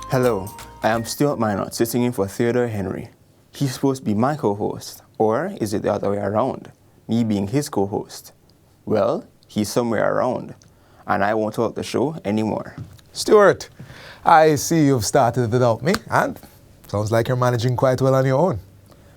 Hello, I am Stuart Minot, sitting in for Theodore Henry. He's supposed to be my co-host, or is it the other way around? Me being his co-host? Well, he's somewhere around, and I won't talk the show anymore. Stuart, I see you've started without me, and sounds like you're managing quite well on your own.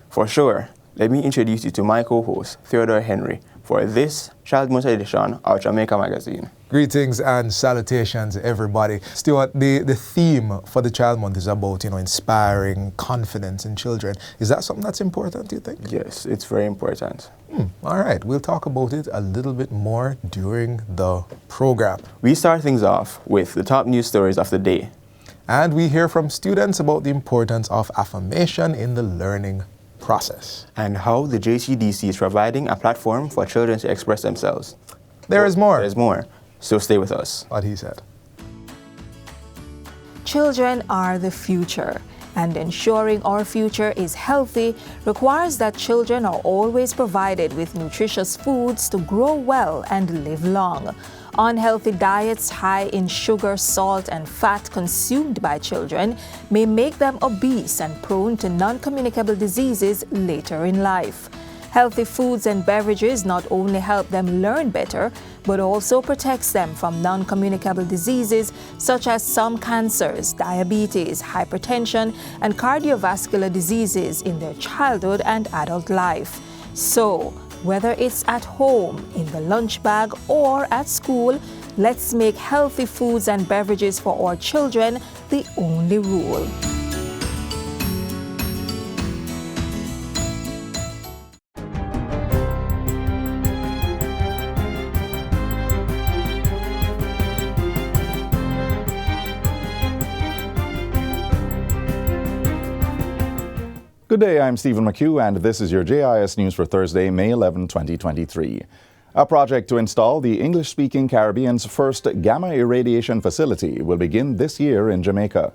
For sure, let me introduce you to my co-host, Theodore Henry, for this Child Month edition of Jamaica Magazine. Greetings and salutations, everybody. Stuart, the theme for the Child Month is about, inspiring confidence in children. Is that something that's important, do you think? Yes, it's very important. All right, we'll talk about it a little bit more during the program. We start things off with the top news stories of the day. And we hear from students about the importance of affirmation in the learning process. And how the JCDC is providing a platform for children to express themselves. There is more. There's more. So stay with us. What he said. Children are the future, and ensuring our future is healthy requires that children are always provided with nutritious foods to grow well and live long. Unhealthy diets high in sugar, salt, and fat consumed by children may make them obese and prone to non-communicable diseases later in life. Healthy foods and beverages not only help them learn better, but also protects them from non-communicable diseases such as some cancers, diabetes, hypertension, and cardiovascular diseases in their childhood and adult life. So, whether it's at home, in the lunch bag, or at school, let's make healthy foods and beverages for our children the only rule. Good day, I'm Stephen McHugh, and this is your JIS News for Thursday, May 11, 2023. A project to install the English-speaking Caribbean's first gamma irradiation facility will begin this year in Jamaica.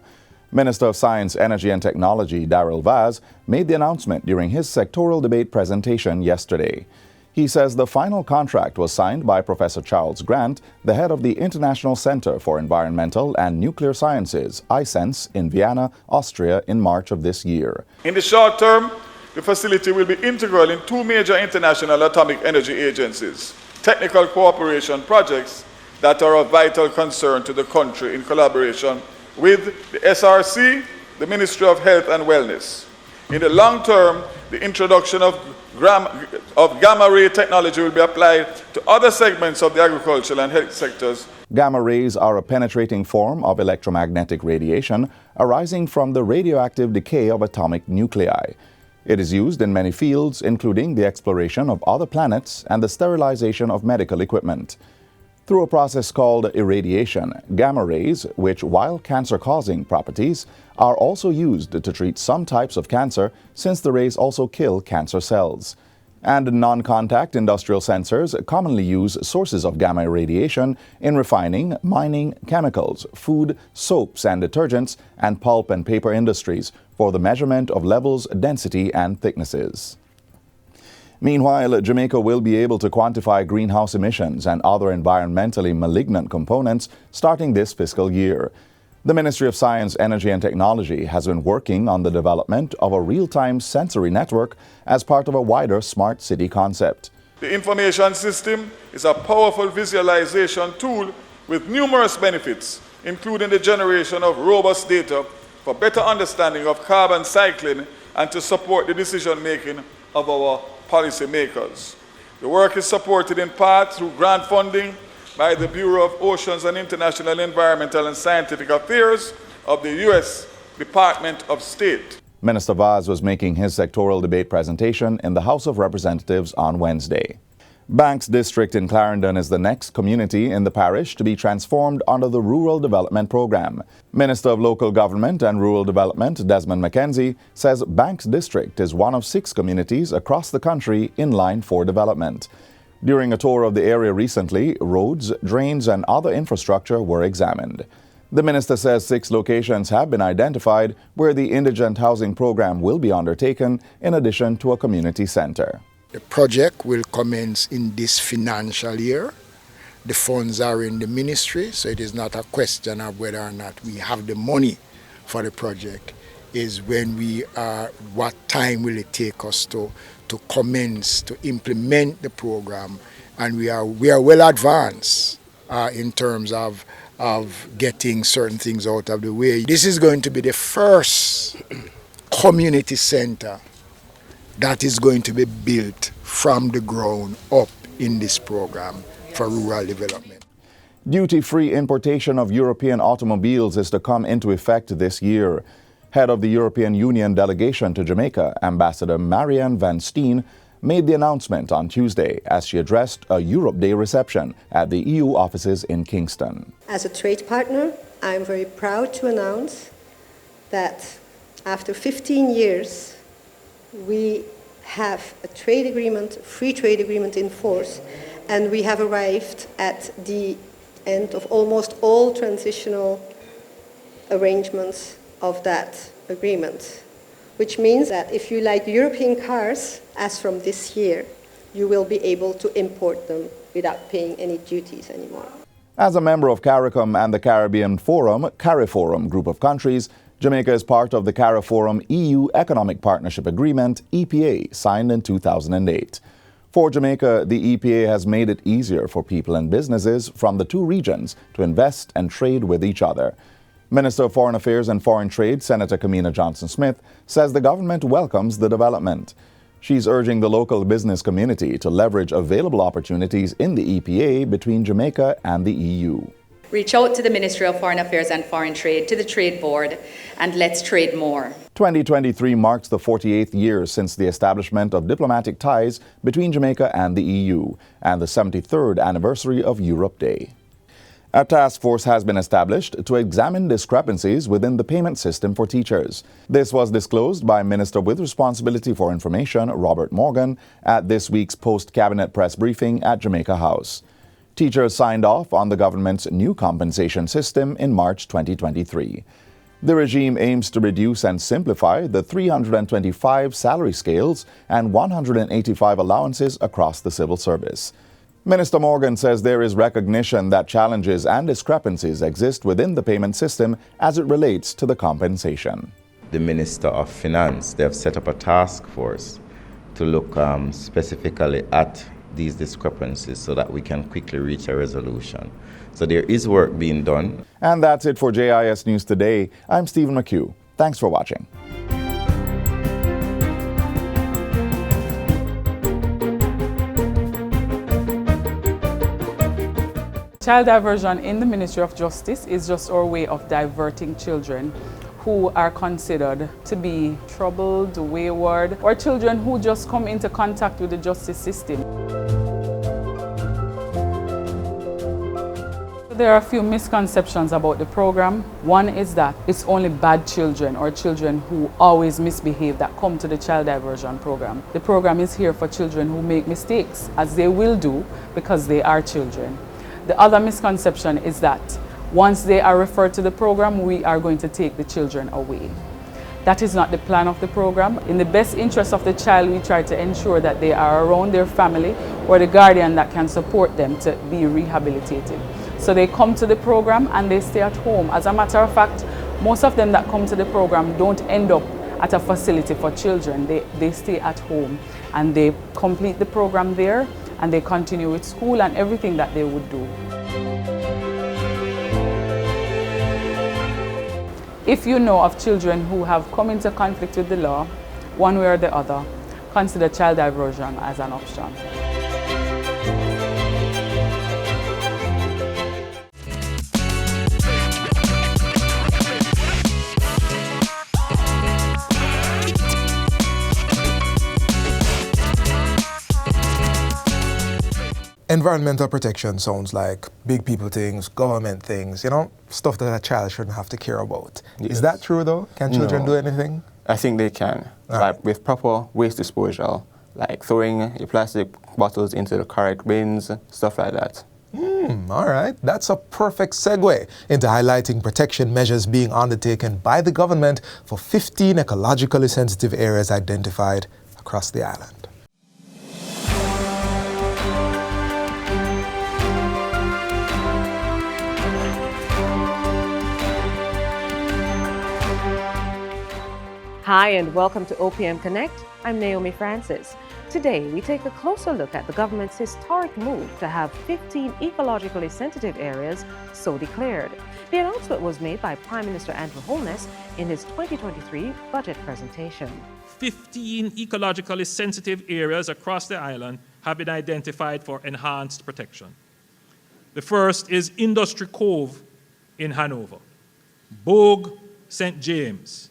Minister of Science, Energy and Technology, Darrell Vaz, made the announcement during his sectoral debate presentation yesterday. He says the final contract was signed by Professor Charles Grant, the head of the International Center for Environmental and Nuclear Sciences, ICENS, in Vienna, Austria, in March of this year. In the short term, the facility will be integral in two major international atomic energy agencies' technical cooperation projects that are of vital concern to the country in collaboration with the SRC, the Ministry of Health and Wellness. In the long term, the introduction of gamma ray technology will be applied to other segments of the agricultural and health sectors. Gamma rays are a penetrating form of electromagnetic radiation arising from the radioactive decay of atomic nuclei. It is used in many fields, including the exploration of other planets and the sterilization of medical equipment. Through a process called irradiation, gamma rays, which while cancer-causing properties, are also used to treat some types of cancer, since the rays also kill cancer cells. And non-contact industrial sensors commonly use sources of gamma irradiation in refining, mining, chemicals, food, soaps and detergents, and pulp and paper industries for the measurement of levels, density, and thicknesses. Meanwhile, Jamaica will be able to quantify greenhouse emissions and other environmentally malignant components starting this fiscal year. The Ministry of Science, Energy and Technology has been working on the development of a real-time sensory network as part of a wider smart city concept. The information system is a powerful visualization tool with numerous benefits, including the generation of robust data for better understanding of carbon cycling and to support the decision-making of our policymakers. The work is supported in part through grant funding by the Bureau of Oceans and International Environmental and Scientific Affairs of the U.S. Department of State. Minister Vaz was making his sectoral debate presentation in the House of Representatives on Wednesday. Banks District in Clarendon is the next community in the parish to be transformed under the Rural Development Program. Minister of Local Government and Rural Development, Desmond McKenzie, says Banks District is one of 6 communities across the country in line for development. During a tour of the area recently, roads, drains, and other infrastructure were examined. The minister says 6 locations have been identified where the indigent housing program will be undertaken, in addition to a community center. The project will commence in this financial year. The funds are in the ministry, so it is not a question of whether or not we have the money for the project is when we are, what time will it take us to commence, to implement the program, and we are well advanced in terms of getting certain things out of the way. This is going to be the first community center that is going to be built from the ground up in this program for rural development. Duty-free importation of European automobiles is to come into effect this year. Head of the European Union delegation to Jamaica, Ambassador Marianne Van Steen, made the announcement on Tuesday as she addressed a Europe Day reception at the EU offices in Kingston. As a trade partner, I'm very proud to announce that after 15 years, we have a trade agreement, free trade agreement in force, and we have arrived at the end of almost all transitional arrangements of that agreement, which means that if you like European cars, as from this year, you will be able to import them without paying any duties anymore. As a member of CARICOM and the Caribbean Forum, CARIFORUM group of countries, Jamaica is part of the CARIFORUM EU Economic Partnership Agreement, EPA, signed in 2008. For Jamaica, the EPA has made it easier for people and businesses from the two regions to invest and trade with each other. Minister of Foreign Affairs and Foreign Trade, Senator Kamina Johnson-Smith, says the government welcomes the development. She's urging the local business community to leverage available opportunities in the EPA between Jamaica and the EU. Reach out to the Ministry of Foreign Affairs and Foreign Trade, to the Trade Board, and let's trade more. 2023 marks the 48th year since the establishment of diplomatic ties between Jamaica and the EU, and the 73rd anniversary of Europe Day. A task force has been established to examine discrepancies within the payment system for teachers. This was disclosed by Minister with Responsibility for Information, Robert Morgan, at this week's post-cabinet press briefing at Jamaica House. Teachers signed off on the government's new compensation system in March 2023. The regime aims to reduce and simplify the 325 salary scales and 185 allowances across the civil service. Minister Morgan says there is recognition that challenges and discrepancies exist within the payment system as it relates to the compensation. The Minister of Finance, they have set up a task force to look specifically at these discrepancies so that we can quickly reach a resolution. So there is work being done. And that's it for JIS News Today. I'm Stephen McHugh. Thanks for watching. Child diversion in the Ministry of Justice is just our way of diverting children who are considered to be troubled, wayward, or children who just come into contact with the justice system. There are a few misconceptions about the program. One is that it's only bad children or children who always misbehave that come to the child diversion program. The program is here for children who make mistakes, as they will do because they are children. The other misconception is that once they are referred to the program, we are going to take the children away. That is not the plan of the program. In the best interest of the child, we try to ensure that they are around their family or the guardian that can support them to be rehabilitated. So they come to the program and they stay at home. As a matter of fact, most of them that come to the program don't end up at a facility for children. They stay at home and they complete the program there, and they continue with school and everything that they would do. If you know of children who have come into conflict with the law, one way or the other, consider child diversion as an option. Environmental protection sounds like big people things, government things, stuff that a child shouldn't have to care about. Yes. Is that true though? Can children do anything? I think they can. Like with proper waste disposal, like throwing your plastic bottles into the correct bins, stuff like that. All right. That's a perfect segue into highlighting protection measures being undertaken by the government for 15 ecologically sensitive areas identified across the island. Hi and welcome to OPM Connect. I'm Naomi Francis. Today we take a closer look at the government's historic move to have 15 ecologically sensitive areas so declared. The announcement was made by Prime Minister Andrew Holness in his 2023 budget presentation. 15 ecologically sensitive areas across the island have been identified for enhanced protection. The first is Industry Cove in Hanover, Bogue, St. James,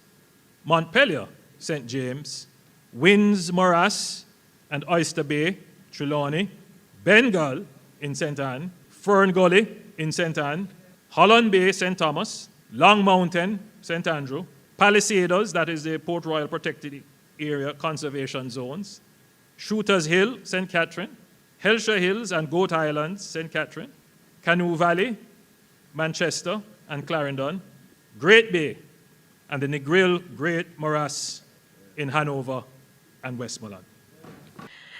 Montpelier, St. James, Winds Morass and Oyster Bay, Trelawney, Bengal in St. Anne, Fern Gully in St. Anne, Holland Bay, St. Thomas, Long Mountain, St. Andrew, Palisadoes, that is the Port Royal Protected Area Conservation Zones, Shooters Hill, St. Catherine, Hellshire Hills and Goat Islands, St. Catherine, Canoe Valley, Manchester and Clarendon, Great Bay, and the Negril Great Morass in Hanover and Westmoreland.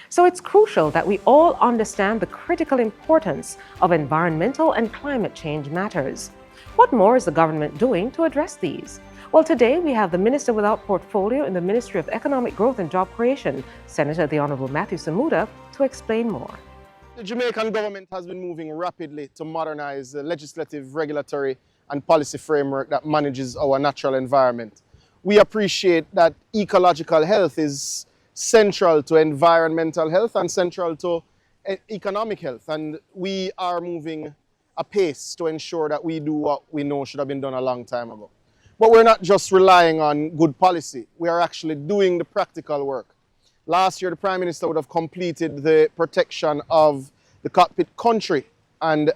So it's crucial that we all understand the critical importance of environmental and climate change matters. What more is the government doing to address these? Well, today we have the Minister without portfolio in the Ministry of Economic Growth and Job Creation, Senator the Honorable Matthew Samuda, to explain more. The Jamaican government has been moving rapidly to modernize the legislative, regulatory, and policy framework that manages our natural environment. We appreciate that ecological health is central to environmental health and central to economic health, and we are moving apace to ensure that we do what we know should have been done a long time ago. But we're not just relying on good policy, we are actually doing the practical work. Last year, the Prime Minister would have completed the protection of the cockpit country, and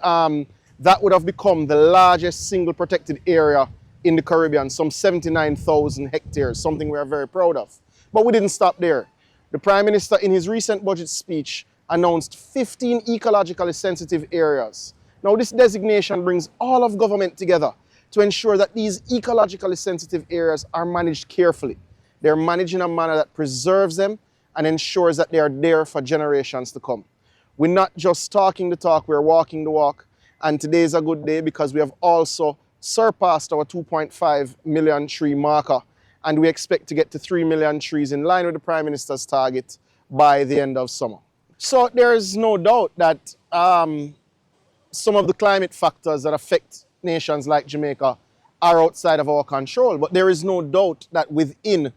that would have become the largest single protected area in the Caribbean, some 79,000 hectares, something we are very proud of. But we didn't stop there. The Prime Minister, in his recent budget speech, announced 15 ecologically sensitive areas. Now, this designation brings all of government together to ensure that these ecologically sensitive areas are managed carefully. They're managed in a manner that preserves them and ensures that they are there for generations to come. We're not just talking the talk, we're walking the walk. And today is a good day because we have also surpassed our 2.5 million tree marker, and we expect to get to 3 million trees in line with the Prime Minister's target by the end of summer. So there is no doubt that some of the climate factors that affect nations like Jamaica are outside of our control, but there is no doubt that within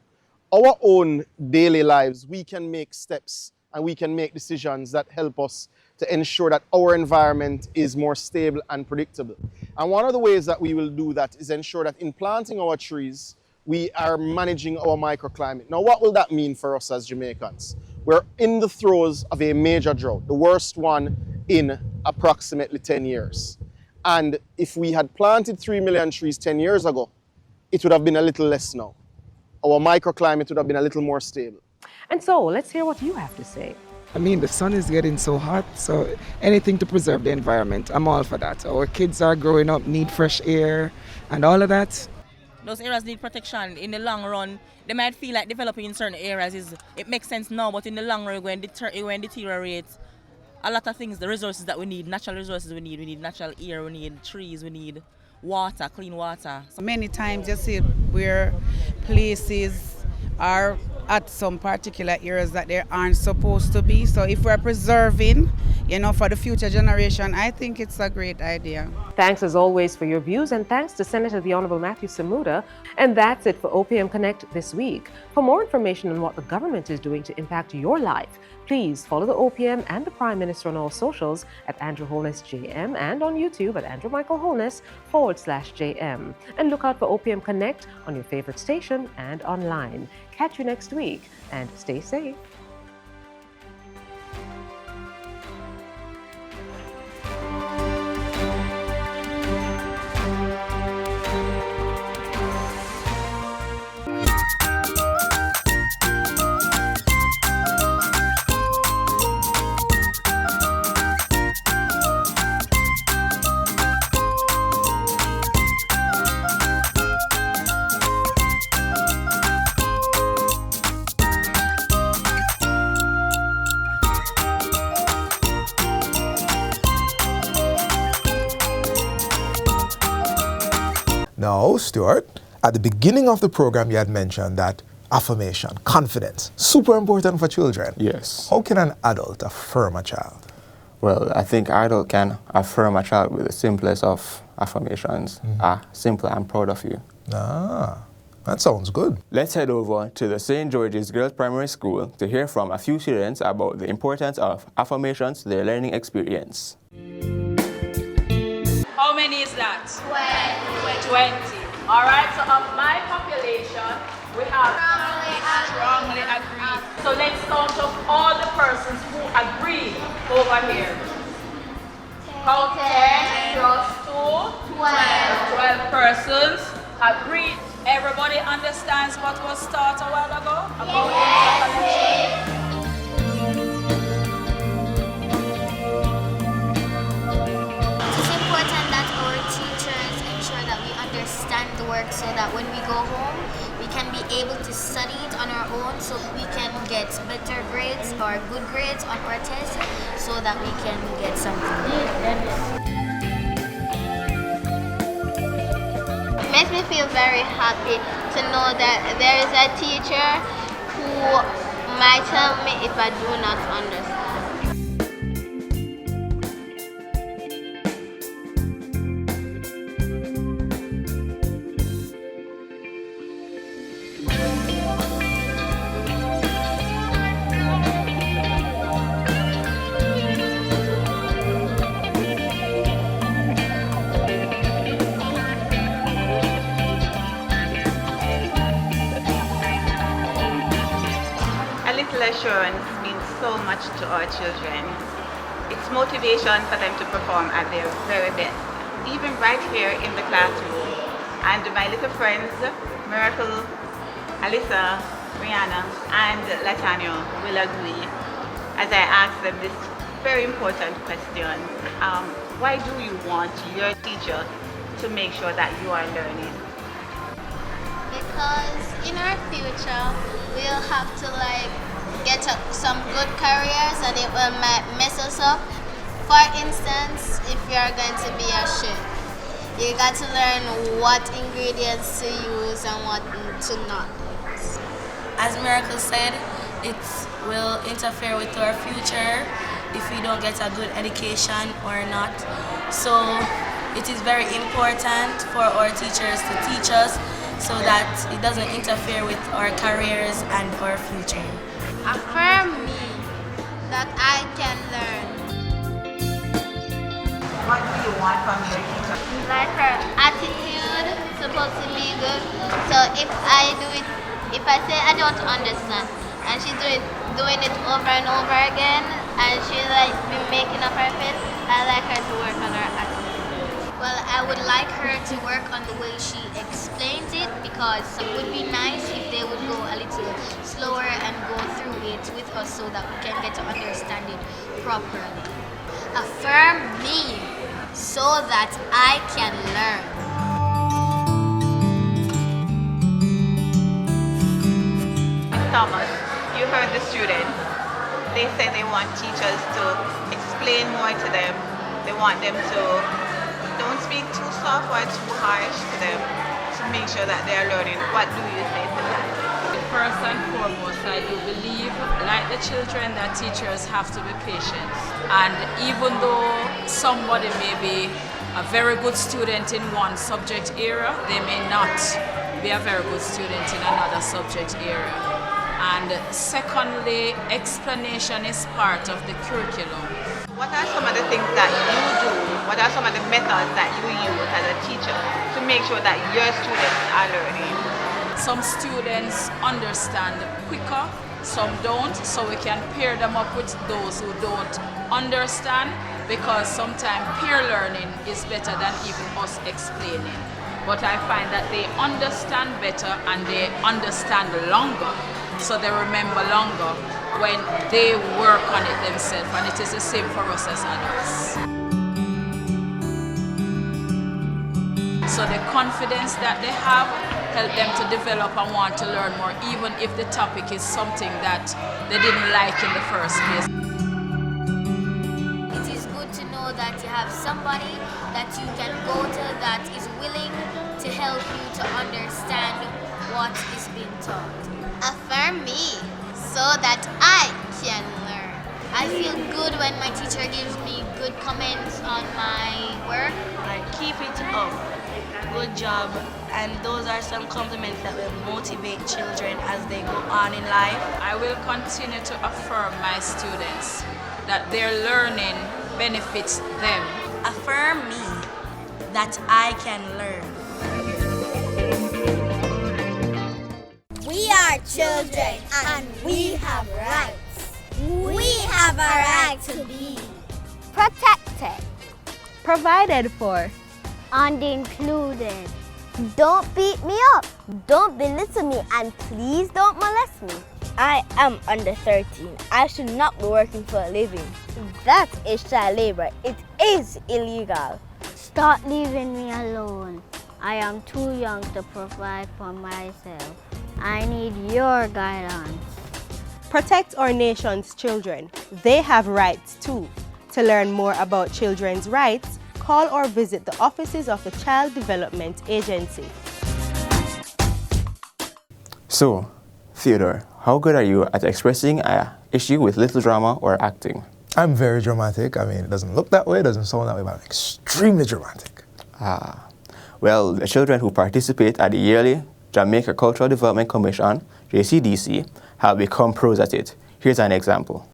our own daily lives we can make steps and we can make decisions that help us to ensure that our environment is more stable and predictable. And one of the ways that we will do that is ensure that in planting our trees, we are managing our microclimate. Now, what will that mean for us as Jamaicans? We're in the throes of a major drought, the worst one in approximately 10 years. And if we had planted 3 million trees 10 years ago, it would have been a little less now. Our microclimate would have been a little more stable. And so, let's hear what you have to say. I mean, the sun is getting so hot, so anything to preserve the environment, I'm all for that. Our kids are growing up, need fresh air, and all of that. Those areas need protection. In the long run, they might feel like developing in certain areas it makes sense now, but in the long run, when it deteriorates, a lot of things, the resources that we need, natural resources we need natural air, we need trees, we need water, clean water. So many times you see where places are at some particular areas that they aren't supposed to be. So if we're preserving, for the future generation, I think it's a great idea. Thanks as always for your views, and thanks to Senator the Honorable Matthew Samuda. And that's it for OPM Connect this week. For more information on what the government is doing to impact your life, please follow the OPM and the Prime Minister on all socials at Andrew Holness JM and on YouTube at Andrew Michael Holness/JM. And look out for OPM Connect on your favorite station and online. Catch you next week and stay safe. Now, Stuart, at the beginning of the program, you had mentioned that Affirmation, confidence, super important for children. Yes. How can an adult affirm a child? Well, I think adult can affirm a child with the simplest of affirmations. Simple, I'm proud of you. That sounds good. Let's head over to the St. George's Girls Primary School to hear from a few students about the importance of affirmations to their learning experience. How many is that? 20. All right, so of my population, we have strongly agree. So let's count up all the persons who agree over here. Count 10 plus 2, 12 persons agree. Everybody understands what was taught a while ago about interconnection? Understand the work so that when we go home, we can be able to study it on our own so we can get better grades or good grades on our tests so that we can get something. It makes me feel very happy to know that there is a teacher who might help me if I do not understand. Assurance means so much to our children. It's motivation for them to perform at their very best, even right here in the classroom. And my little friends, Miracle, Alyssa, Brianna, and Latanya will agree as I ask them this very important question. Why do you want your teacher to make sure that you are learning? Because in our future, we'll have to get some good careers and it will mess us up. For instance, if you're going to be a chef, you got to learn what ingredients to use and what to not use. As Miracle said, it will interfere with our future if we don't get a good education or not. So it is very important for our teachers to teach us so that it doesn't interfere with our careers and our future. Affirm me that I can learn. What do you want from your teacher? Like her attitude supposed to be good. So if I say I don't understand and she's doing it over and over again and she be making up her face, I like her to work on her attitude. Well, I would like her to work on the way she explains it because it would be nice if they would go a little slower and go through it with us so that we can get to understand it properly. Affirm me so that I can learn. Thomas, you heard the students. They say they want teachers to explain more to them. They want them to don't speak too soft or too harsh to them to make sure that they are learning. What do you say to that? First and foremost, I do believe, like the children, that teachers have to be patient. And even though somebody may be a very good student in one subject area, they may not be a very good student in another subject area. And secondly, explanation is part of the curriculum. What are some of the things that you do? What are some of the methods that you use as a teacher to make sure that your students are learning? Some students understand quicker, some don't, so we can pair them up with those who don't understand, because sometimes peer learning is better than even us explaining. But I find that they understand better and they understand longer, so they remember longer when they work on it themselves, and it is the same for us as adults. So the confidence that they have help them to develop and want to learn more, even if the topic is something that they didn't like in the first place. It is good to know that you have somebody that you can go to that is willing to help you to understand what is being taught. Affirm me so that I can learn. I feel good when my teacher gives me good comments on my work. Like, keep it up. Good job. And those are some compliments that will motivate children as they go on in life. I will continue to affirm my students that their learning benefits them. Affirm me that I can learn. We are children and we have rights. We have a right to be protected, provided for, and included. Don't beat me up, don't belittle me, and please don't molest me. I am under 13. I should not be working for a living. That is child labor. It is illegal. Stop leaving me alone. I am too young to provide for myself. I need your guidance. Protect our nation's children. They have rights too. To learn more about children's rights, call or visit the offices of the Child Development Agency. So, Theodore, how good are you at expressing an issue with little drama or acting? I'm very dramatic. I mean, it doesn't look that way, it doesn't sound that way, but I'm extremely dramatic. Well, the children who participate at the yearly Jamaica Cultural Development Commission, JCDC, have become pros at it. Here's an example.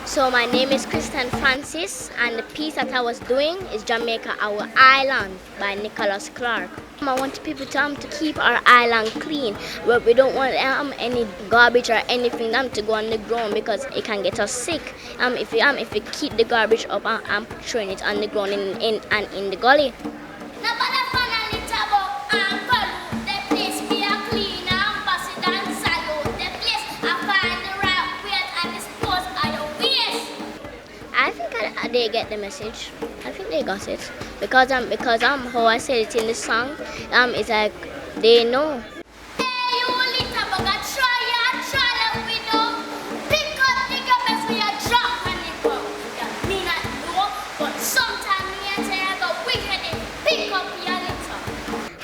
So my name is Kristen Francis, and the piece that I was doing is Jamaica, Our Island by Nicholas Clark. I want people to keep our island clean, but we don't want any garbage or anything to go on the ground because it can get us sick. If we keep the garbage up and throwing it on the ground in the gully. They get the message. I think they got it because how I said it in the song it's like they know.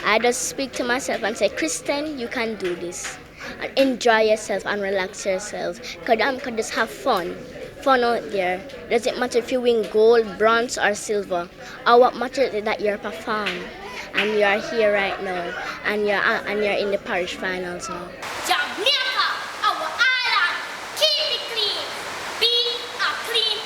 I just speak to myself and say, Kristen, you can do this. And enjoy yourself and relax yourself. Because can just have fun out there. Doesn't matter if you win gold, bronze or silver. Or what matters is that you're performing and you are here right now and you're in the parish finals now. Jamaica, our island, keep it clean. Be a clean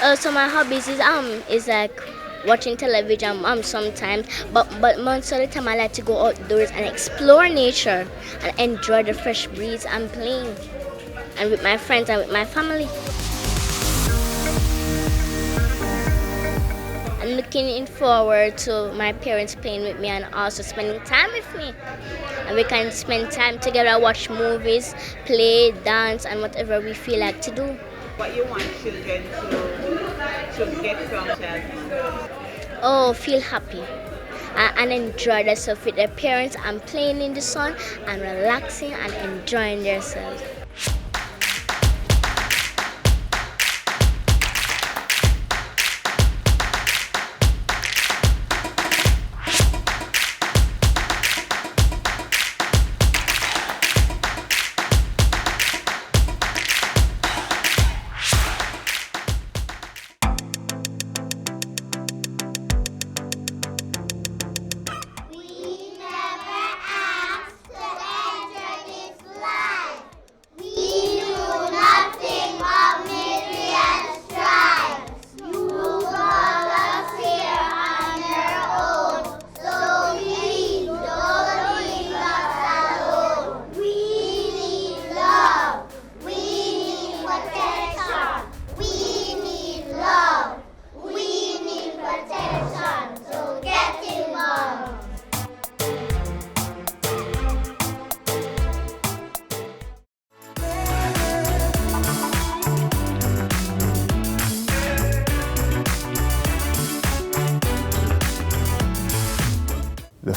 ambassador. So my hobbies is like watching television sometimes, but most of the time I like to go outdoors and explore nature and enjoy the fresh breeze and playing and with my friends and with my family. I'm looking forward to my parents playing with me and also spending time with me. And we can spend time together, watch movies, play, dance and whatever we feel like to do. What you want children to get from childhood? Oh, feel happy and enjoy themselves with their parents and playing in the sun and relaxing and enjoying themselves. We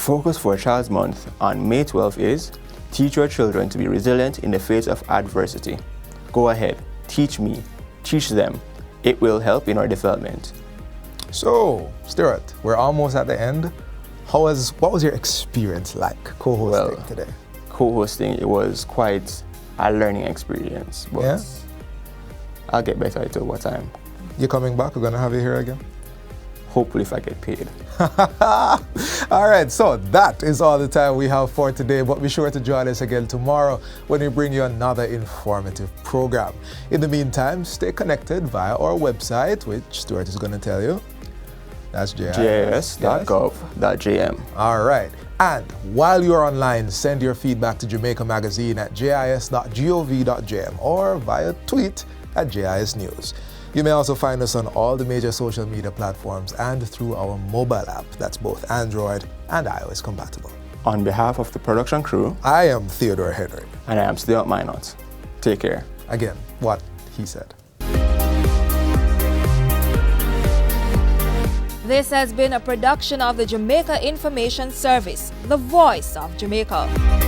focus for Child's Month on May 12 is Teach your children to be resilient in the face of adversity. Go ahead, teach me, teach them. It will help in our development. So, Stuart, we're almost at the end. What was your experience like co-hosting today? Co-hosting, it was quite a learning experience, but yeah? I'll get better at it over time. You coming back? We're gonna have you here again? Hopefully if I get paid. All right, so that is all the time we have for today, but be sure to join us again tomorrow when we bring you another informative program. In the meantime, stay connected via our website, which Stuart is going to tell you. That's JIS.gov.jm. All right. And while you're online, send your feedback to Jamaica Magazine at jis.gov.jm or via tweet at JIS News. You may also find us on all the major social media platforms and through our mobile app that's both Android and iOS compatible. On behalf of the production crew, I am Theodore Henry. And I am Stuart Minot. Take care. Again, what he said. This has been a production of the Jamaica Information Service, the voice of Jamaica.